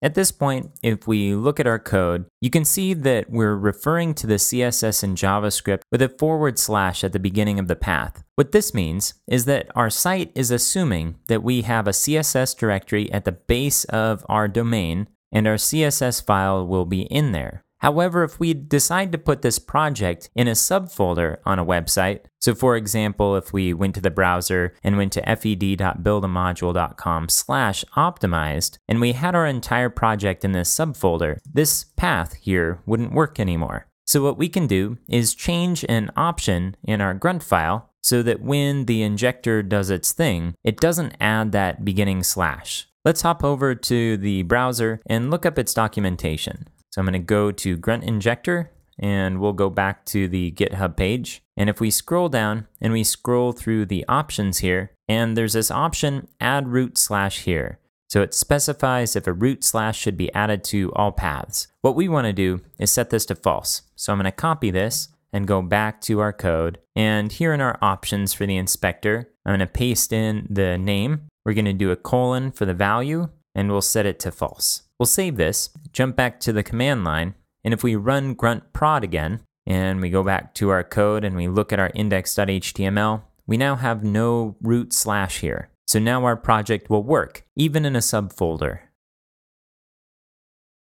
At this point, if we look at our code, you can see that we're referring to the CSS in JavaScript with a // at the beginning of the path. What this means is that our site is assuming that we have a CSS directory at the base of our domain, and our CSS file will be in there. However, if we decide to put this project in a subfolder on a website, so for example, if we went to the browser and went to fed.buildamodule.com/optimized, and we had our entire project in this subfolder, this path here wouldn't work anymore. So what we can do is change an option in our grunt file so that when the injector does its thing, it doesn't add that beginning slash. Let's hop over to the browser and look up its documentation. So I'm going to go to grunt-injector, and we'll go back to the GitHub page. And if we scroll down and we scroll through the options here, and there's this option, add // here. So it specifies if a // should be added to all paths. What we want to do is set this to false. So I'm going to copy this and go back to our code. And here in our options for the inspector, I'm going to paste in the name. We're going to do a colon for the value, and we'll set it to false. We'll save this, jump back to the command line, and if we run grunt prod again, and we go back to our code and we look at our index.html, we now have no // here. So now our project will work, even in a subfolder.